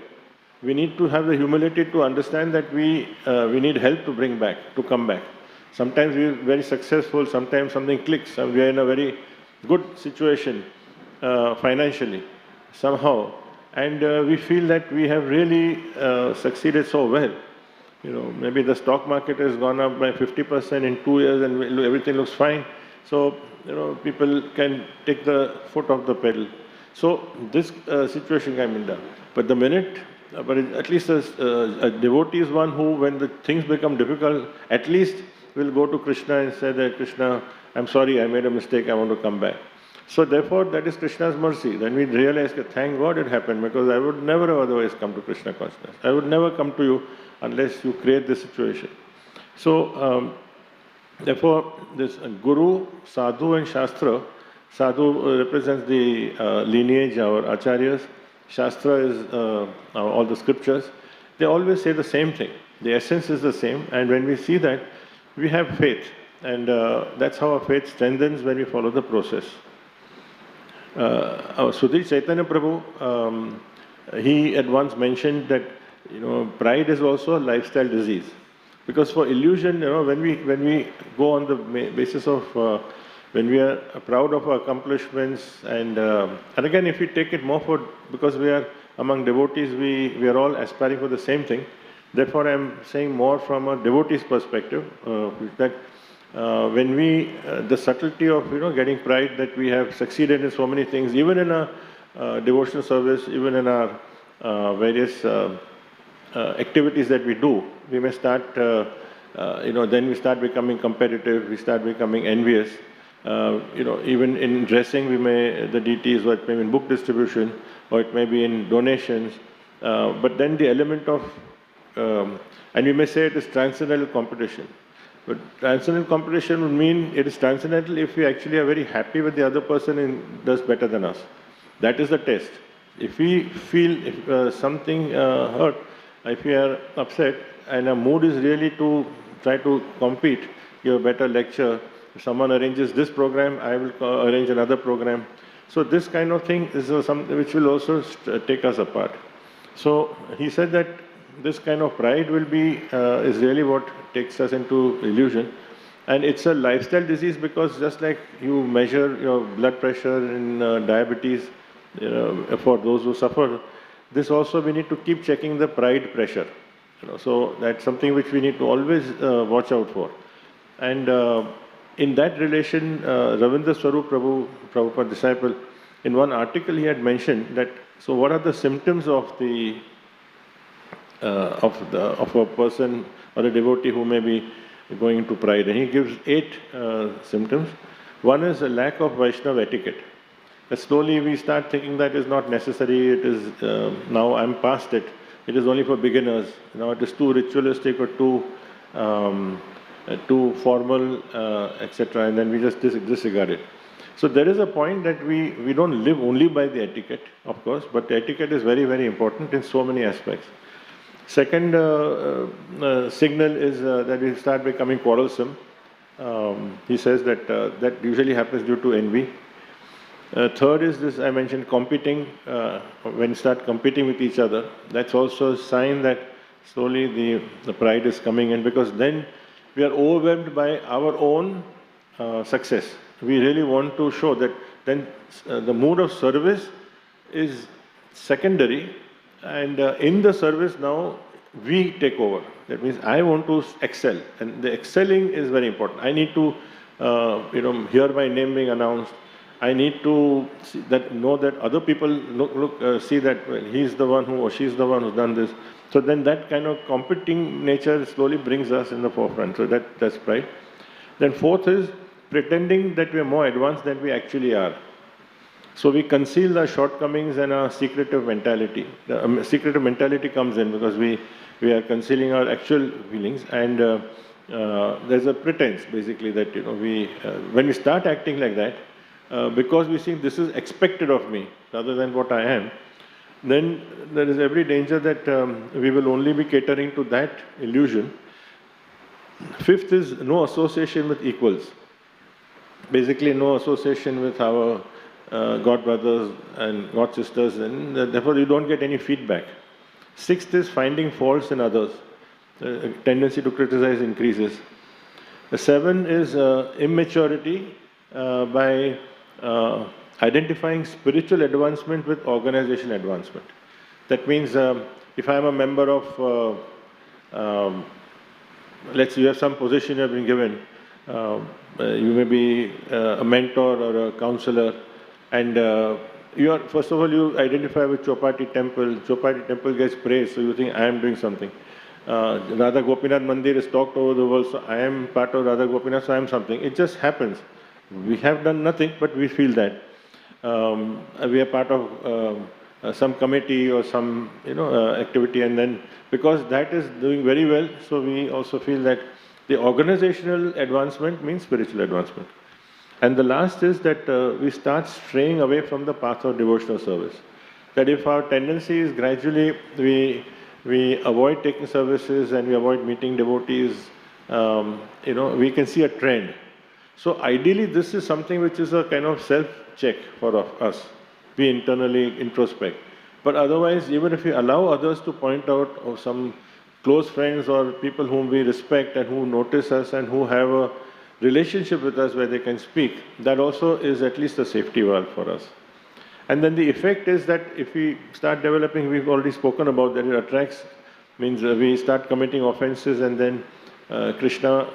we need to have the humility to understand that we need help to come back. Sometimes we are very successful, sometimes something clicks, and we are in a very good situation financially, somehow, and we feel that we have really succeeded so well. Maybe the stock market has gone up by 50% in 2 years and everything looks fine. So, people can take the foot off the pedal. So, this situation can be done. But the minute, at least a devotee is one who, when the things become difficult, at least will go to Krishna and say that, Krishna, I'm sorry, I made a mistake, I want to come back. So therefore, that is Krishna's mercy. Then we realize that thank God it happened, because I would never have otherwise come to Krishna consciousness. I would never come to you unless you create this situation. So, therefore, this Guru, Sadhu and Shastra, Sadhu represents the lineage, our acharyas. Shastra is all the scriptures. They always say the same thing. The essence is the same, and when we see that, we have faith. And that's how our faith strengthens when we follow the process. Our Sudhir Chaitanya Prabhu, he at once mentioned that pride is also a lifestyle disease, because for illusion, when we go on the basis of when we are proud of our accomplishments, and again, if we take it more because we are among devotees, we are all aspiring for the same thing. Therefore, I am saying more from a devotee's perspective, that when the subtlety of getting pride that we have succeeded in so many things, even in a devotional service, even in our various activities that we do, we may start, then we start becoming competitive, we start becoming envious. Even in dressing, the deities, or it may be in book distribution, or it may be in donations, but then the element of, and we may say it is transcendental competition. But transcendental competition would mean it is transcendental if we actually are very happy with the other person and does better than us. That is the test. If we feel something hurt, if we are upset, and our mood is really to try to compete, give a better lecture, if someone arranges this program, I will arrange another program. So this kind of thing is something which will also take us apart. So he said that this kind of pride is really what takes us into illusion. And it's a lifestyle disease, because just like you measure your blood pressure in diabetes, for those who suffer, this also we need to keep checking the pride pressure. So that's something which we need to always watch out for. And in that relation, Ravindra Swarup Prabhu, Prabhupada disciple, in one article he had mentioned that, so what are the symptoms of a person or a devotee who may be going into pride? And he gives 8 symptoms. One is a lack of Vaishnava etiquette. Slowly we start thinking that is not necessary, it is, now I'm past it, it is only for beginners, it is too ritualistic or too formal, etc., and then we just disregard it. So there is a point that we don't live only by the etiquette, of course, but the etiquette is very, very important in so many aspects. Second signal is that we start becoming quarrelsome. He says that that usually happens due to envy. Third is this, I mentioned competing. When you start competing with each other, that's also a sign that slowly the pride is coming in, because then we are overwhelmed by our own success. We really want to show that then the mood of service is secondary, and in the service now we take over. That means I want to excel, and the excelling is very important. I need to hear my name being announced. I need to know that other people see that, well, he's the one who, or she's the one who's done this. So then that kind of competing nature slowly brings us in the forefront. So that's pride. Then fourth is pretending that we are more advanced than we actually are. So we conceal our shortcomings and our secretive mentality. The secretive mentality comes in because we are concealing our actual feelings, and there's a pretense basically that when we start acting like that, because we think this is expected of me rather than what I am, then there is every danger that we will only be catering to that illusion. Fifth is no association with equals. Basically, no association with our God brothers and God sisters, and therefore you don't get any feedback. Sixth is finding faults in others. The tendency to criticize increases. The seven is immaturity by identifying spiritual advancement with organization advancement. That means if I'm a member of, let's say you have some position you have been given, you may be a mentor or a counselor, and first of all, you identify with Chowpatty temple. Chowpatty temple gets praised, so you think, I am doing something. Radha Gopinath Mandir is talked over the world, so I am part of Radha Gopinath, so I am something. It just happens. We have done nothing, but we feel that. We are part of some committee or some activity, and then because that is doing very well, so we also feel that the organizational advancement means spiritual advancement. And the last is that we start straying away from the path of devotional service. That if our tendency is gradually we avoid taking services and we avoid meeting devotees, we can see a trend. So ideally, this is something which is a kind of self-check for us. We internally introspect. But otherwise, even if we allow others to point out, or some close friends or people whom we respect and who notice us and who have a relationship with us where they can speak, that also is at least a safety valve for us. And then the effect is that if we start developing, we've already spoken about that, it attracts, means we start committing offenses, and then Krishna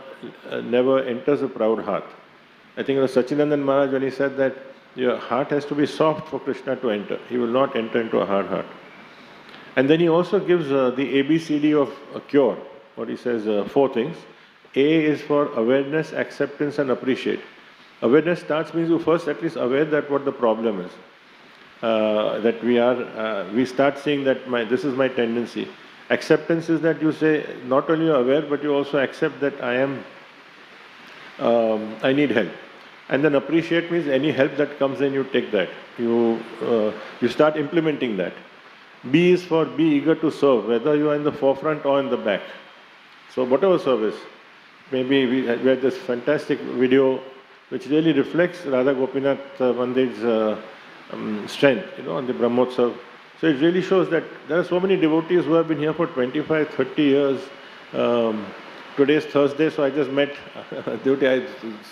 never enters a proud heart. I think it was Sachinandan Maharaj when he said that your heart has to be soft for Krishna to enter. He will not enter into a hard heart. And then he also gives the ABCD of a cure. What he says, 4 things. A is for awareness, acceptance and appreciate. Awareness starts means you first at least aware that what the problem is. That we start seeing that this is my tendency. Acceptance is that you say not only you're aware, but you also accept that I need help. And then appreciate means any help that comes in, you take that. You start implementing that. B is for be eager to serve, whether you are in the forefront or in the back. So whatever service. Maybe we had this fantastic video which really reflects Radha Gopinath Mandir's strength, on the Brahmotsav. So it really shows that there are so many devotees who have been here for 25, 30 years. Today is Thursday, so I just met a devotee I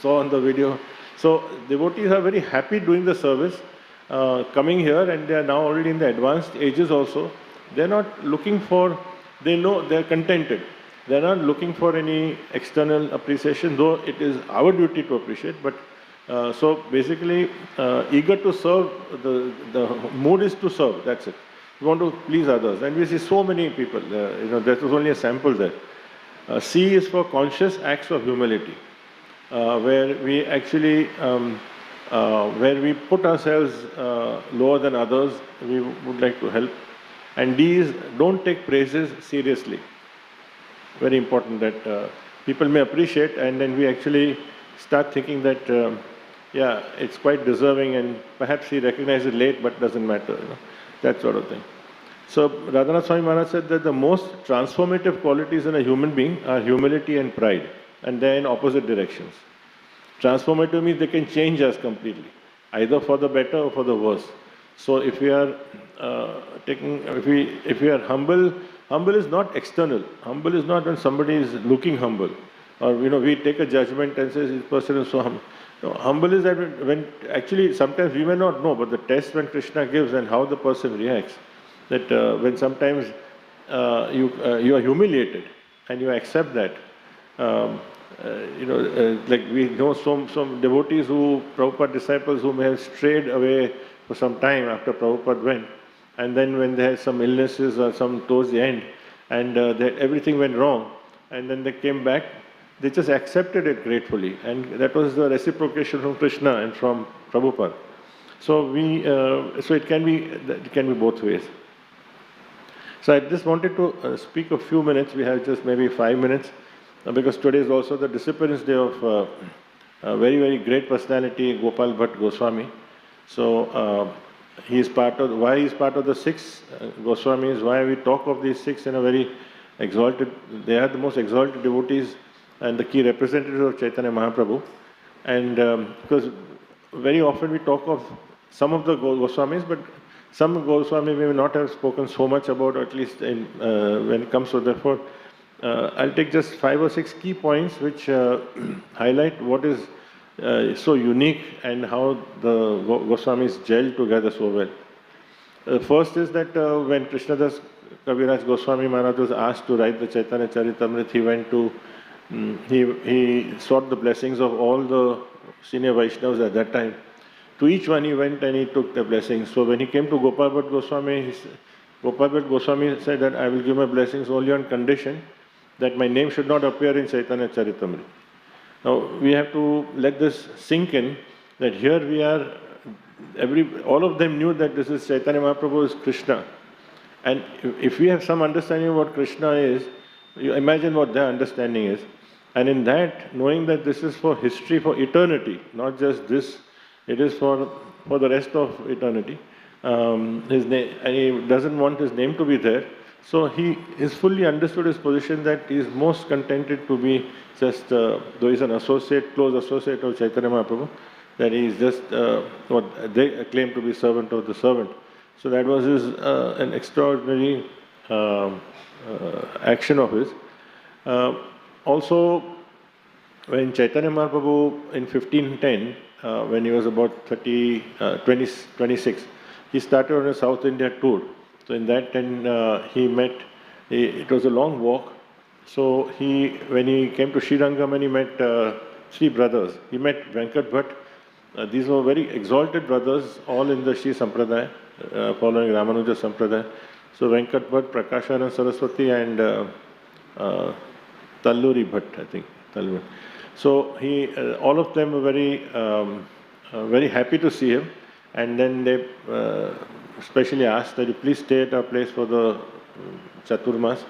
saw on the video. So devotees are very happy doing the service, coming here, and they are now already in the advanced ages also. They are not looking for, they know they are contented. They are not looking for any external appreciation, though it is our duty to appreciate. But so basically, eager to serve, the mood is to serve, that's it. We want to please others. And we see so many people, that was only a sample there. C is for conscious acts of humility, where we actually where we put ourselves lower than others, we would like to help. And D is don't take praises seriously. Very important that people may appreciate, and then we actually start thinking that, yeah, it's quite deserving, and perhaps he recognizes it late, but doesn't matter, that sort of thing. So Radhanath Swami Maharaj said that the most transformative qualities in a human being are humility and pride, and they're in opposite directions. Transformative means they can change us completely, either for the better or for the worse. So if we are if we are humble, humble is not external. Humble is not when somebody is looking humble, or we take a judgment and say this person is so humble. No, humble is that when actually sometimes we may not know, but the test when Krishna gives and how the person reacts. That when sometimes you are humiliated and you accept that. Like we know some devotees Prabhupada disciples who may have strayed away for some time after Prabhupada went, and then when they had some illnesses or some towards the end, and everything went wrong, and then they came back, they just accepted it gratefully, and that was the reciprocation from Krishna and from Prabhupada. So it can be both ways. So I just wanted to speak a few minutes. We have just maybe 5 minutes, because today is also the Disappearance Day of a very, very great personality, Gopal Bhatta Goswami. So he is part of, why he is part of the 6 Goswamis, why we talk of these 6 in a very exalted, they are the most exalted devotees and the key representatives of Chaitanya Mahaprabhu. And because very often we talk of some of the Goswamis, but some Goswami may not have spoken so much about, at least when it comes to, therefore, I'll take just 5 or 6 key points which highlight what is so unique and how the Goswamis gel together so well. First is that when Krishnadas Kaviraj Goswami Maharaj was asked to write the Chaitanya Charitamrita, he went to, he sought the blessings of all the senior Vaishnavas at that time. To each one he went and he took the blessings. So when he came to Gopal Bhatta Goswami, Gopal Bhatta Goswami said that I will give my blessings only on condition that my name should not appear in Chaitanya Charitamrita. Now we have to let this sink in, that here we are, all of them knew that this is Chaitanya Mahaprabhu is Krishna. And if we have some understanding of what Krishna is, you imagine what their understanding is. And in that, knowing that this is for history, for eternity, not just this, it is for the rest of eternity. His name, and he doesn't want his name to be there. So he is fully understood his position that he is most contented to be just, though he's an associate, close associate of Chaitanya Mahaprabhu, that he is just what they claim to be servant of the servant. So that was his an extraordinary action of his. Also, when Chaitanya Mahaprabhu in 1510, when he was about 26, he started on a South India tour. So in that time he met, it was a long walk. So when he came to Srirangam and he met 3 brothers, he met Venkat Bhatt. These were very exalted brothers, all in the Shri Sampradaya, following Ramanuja Sampradaya. So Venkat Bhatt, Prakashanand Saraswati and Talluri Bhatt, I think. Talluri. So all of them were very happy to see him, and then they especially asked that you please stay at our place for the Chaturmas.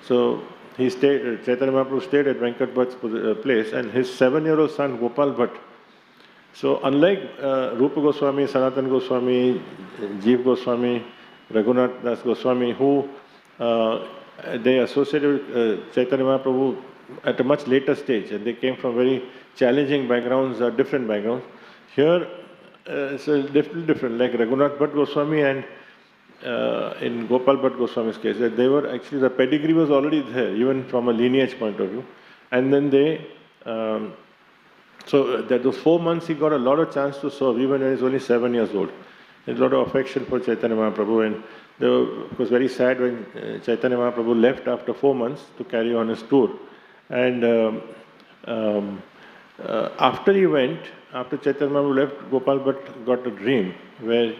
So he stayed. Chaitanya Mahaprabhu stayed at Venkat Bhatt's place, and his 7-year-old son Gopal Bhatt. So unlike Rupa Goswami, Sanatan Goswami, Jeev Goswami, Raghunath Das Goswami, who they associated with Chaitanya Mahaprabhu at a much later stage, and they came from very challenging backgrounds, different backgrounds. Here, it's a little different, like Raghunath Bhatt Goswami and in Gopal Bhatt Goswami's case, that they were actually, the pedigree was already there, even from a lineage point of view. And then they, so that those 4 months he got a lot of chance to serve, even when he was only 7 years old. There's a lot of affection for Chaitanya Mahaprabhu, and they were, it was very sad when Chaitanya Mahaprabhu left after 4 months to carry on his tour. And after he went, after Chaitanya Mahaprabhu left, Gopal Bhatt got a dream where,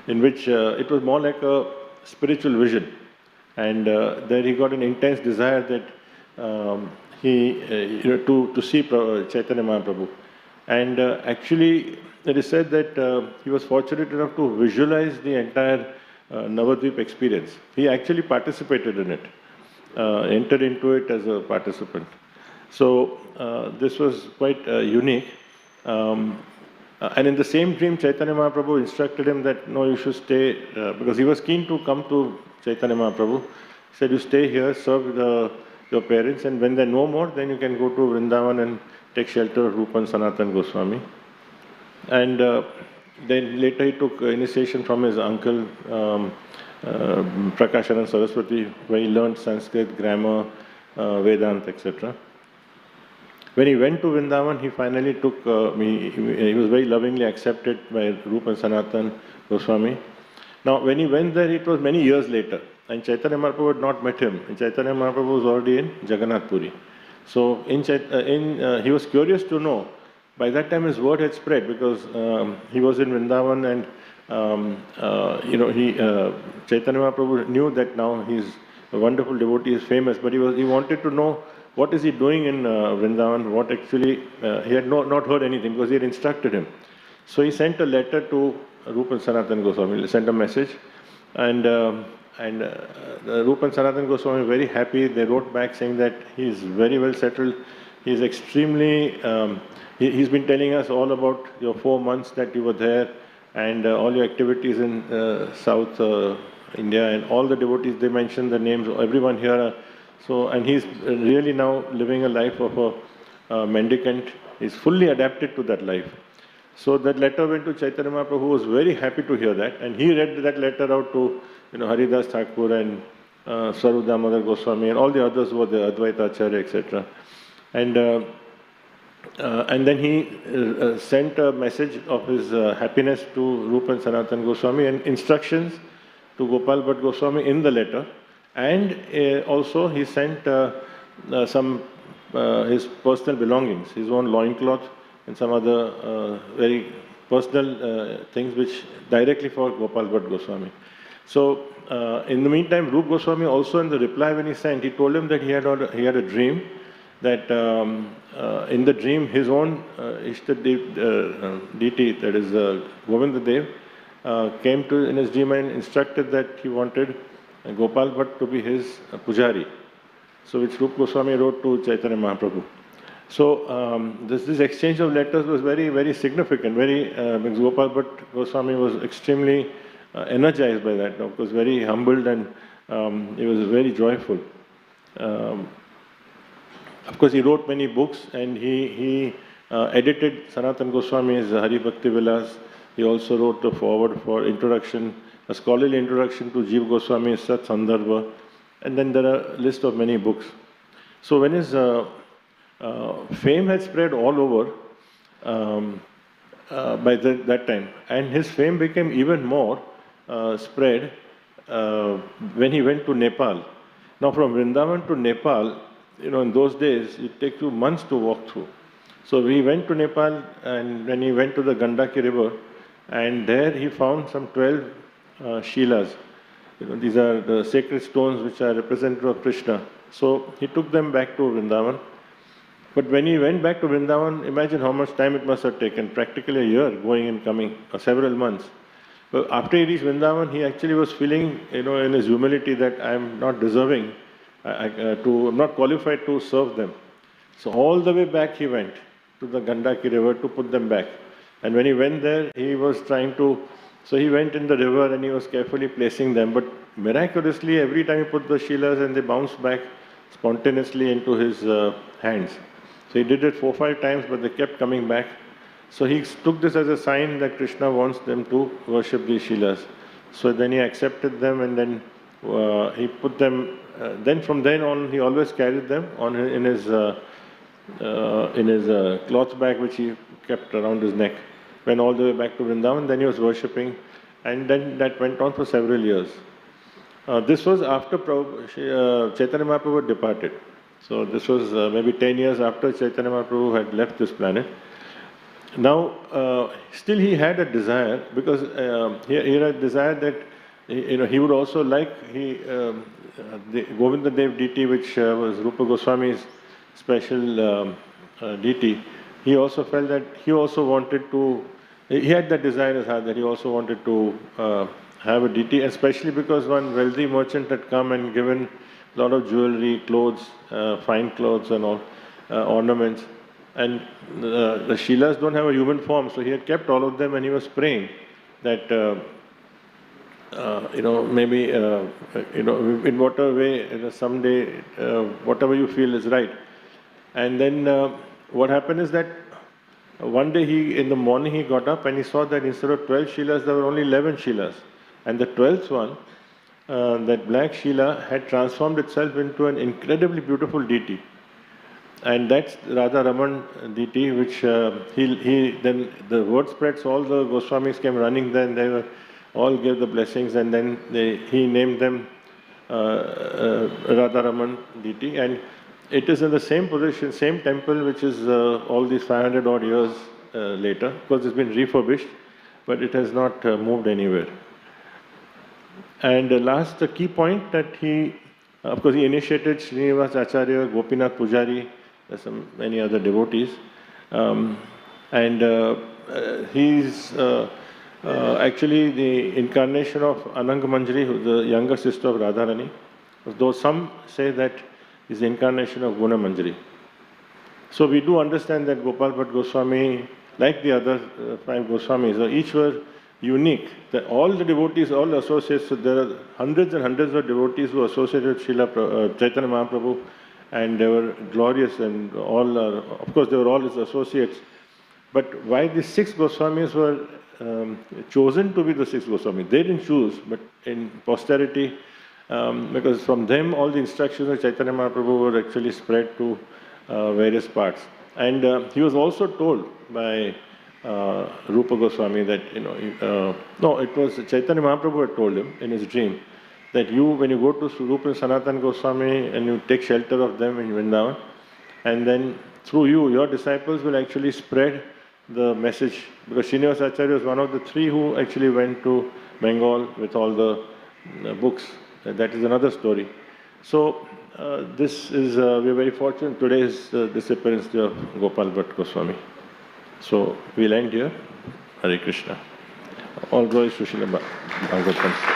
in which it was more like a spiritual vision. And there he got an intense desire that to see Chaitanya Mahaprabhu. And actually, it is said that he was fortunate enough to visualize the entire Navadvip experience. He actually participated in it, entered into it as a participant. So this was quite unique. And in the same dream, Chaitanya Mahaprabhu instructed him that, no, you should stay, because he was keen to come to Chaitanya Mahaprabhu. He said, you stay here, serve your parents, and when they're no more, then you can go to Vrindavan and take shelter of Rupa and Sanatan Goswami. And then later he took initiation from his uncle, Prakashanand Saraswati, where he learned Sanskrit, grammar, Vedanta, etc. When he went to Vrindavan, he finally took, he was very lovingly accepted by Rupa and Sanatan Goswami. Now, when he went there, it was many years later, and Chaitanya Mahaprabhu had not met him. And Chaitanya Mahaprabhu was already in Jagannath Puri. So, he was curious to know. By that time, his word had spread because he was in Vrindavan, and Chaitanya Mahaprabhu knew that now he's a wonderful devotee, is famous, but he wanted to know what is he doing in Vrindavan. What actually he had not heard anything because he had instructed him. So he sent a letter to Rupa and Sanatan Goswami. He sent a message, and Rupa and Sanatan Goswami were very happy. They wrote back saying that he is very well settled. He is extremely. He's been telling us all about your 4 months that you were there, and all your activities in South India, and all the devotees. They mentioned the names of everyone here. And he's really now living a life of a mendicant. He's fully adapted to that life. So that letter went to Chaitanya Mahaprabhu, who was very happy to hear that, and he read that letter out to Haridas Thakur and Swarup Damodar Goswami and all the others who were there, Advaita Acharya, etc. And then he sent a message of his happiness to Rupa and Sanatan Goswami and instructions to Gopal Bhatt Goswami in the letter. And also he sent some his personal belongings, his own loincloth and some other very personal things which directly for Gopal Bhatt Goswami. So in the meantime, Rupa Goswami also in the reply when he sent, he told him that he had a dream that in the dream his own deity, that is Govinda Dev, came to in his dream and instructed that he wanted Gopal Bhatt to be his pujari. So which Rupa Goswami wrote to Chaitanya Mahaprabhu. So this exchange of letters was very, very significant. Because Gopal Bhatt Goswami was extremely energized by that. Of course, very humbled, and he was very joyful. Of course, he wrote many books, and he edited Sanatan Goswami's Hari Bhakti Vilas. He also wrote a foreword for introduction, a scholarly introduction to Jeev Goswami's Sat Sandarbha, and then there are a list of many books. So when his fame had spread all over by that time, and his fame became even more spread when he went to Nepal. Now from Vrindavan to Nepal, in those days, it takes you months to walk through. So we went to Nepal, and when he went to the Gandaki river, and there he found some 12 Shilas. These are the sacred stones which are representative of Krishna. So he took them back to Vrindavan. But when he went back to Vrindavan, imagine how much time it must have taken, practically a year going and coming, several months. But after he reached Vrindavan, he actually was feeling, in his humility that I am not deserving, I'm not qualified to serve them. So all the way back he went to the Gandaki river to put them back. And when he went there, he was trying to, so he went in the river and he was carefully placing them. But miraculously, every time he put the Shilas and they bounced back spontaneously into his hands. So he did it 4 or 5 times, but they kept coming back. So he took this as a sign that Krishna wants them to worship these Shilas. So then he accepted them, and then he put them, then from then on he always carried them in his cloth bag which he kept around his neck. Went all the way back to Vrindavan, then he was worshipping, and then that went on for several years. This was after Chaitanya Mahaprabhu had departed. So this was maybe 10 years after Chaitanya Mahaprabhu had left this planet. Now, still he had a desire, because he had a desire that he would also like the Govinda Dev deity, which was Rupa Goswami's special deity. he also felt that he also wanted to, he had that desire in his heart that he also wanted to have a deity, especially because one wealthy merchant had come and given a lot of jewelry, clothes, fine clothes and all, ornaments. And the Shilas don't have a human form, so he had kept all of them and he was praying that, maybe, in whatever way, someday, whatever you feel is right. And then what happened is that one day in the morning he got up and he saw that instead of 12 Shilas, there were only 11 Shilas. And the 12th one, that black Shila had transformed itself into an incredibly beautiful deity. And that's Radha Raman deity, which then the word spread, so all the Goswamis came running there and they were all gave the blessings, and then he named them Radha Raman deity. And it is in the same position, same temple, which is all these 500 odd years later. Of course, it's been refurbished, but it has not moved anywhere. And last, the key point that of course, he initiated Srinivas Acharya, Gopinath Pujari, there's many other devotees. He's actually the incarnation of Ananga Manjari, who's the younger sister of Radharani. Though some say that he's the incarnation of Guna Manjari. So we do understand that Gopal Bhatta Goswami, like the other 5 Goswamis, each were unique. That all the devotees, all the associates, so there are hundreds and hundreds of devotees who associated with Chaitanya Mahaprabhu, and they were glorious, and all of course they were all his associates. But why the 6 Goswamis were chosen to be the 6 Goswamis? They didn't choose, but in posterity, because from them all the instructions of Chaitanya Mahaprabhu were actually spread to various parts. And he was also told by Rupa Goswami that, no, it was Chaitanya Mahaprabhu had told him in his dream that when you go to Rupa and Sanatana Goswami and you take shelter of them in Vrindavan, and then through you, your disciples will actually spread the message, because Srinivas Acharya was one of the 3 who actually went to Bengal with all the books. That is another story. So this is, we are very fortunate. Today is the disappearance day of Gopal Bhatta Goswami. So we'll end here. Hare Krishna. All glories to Srila Bhagavatam.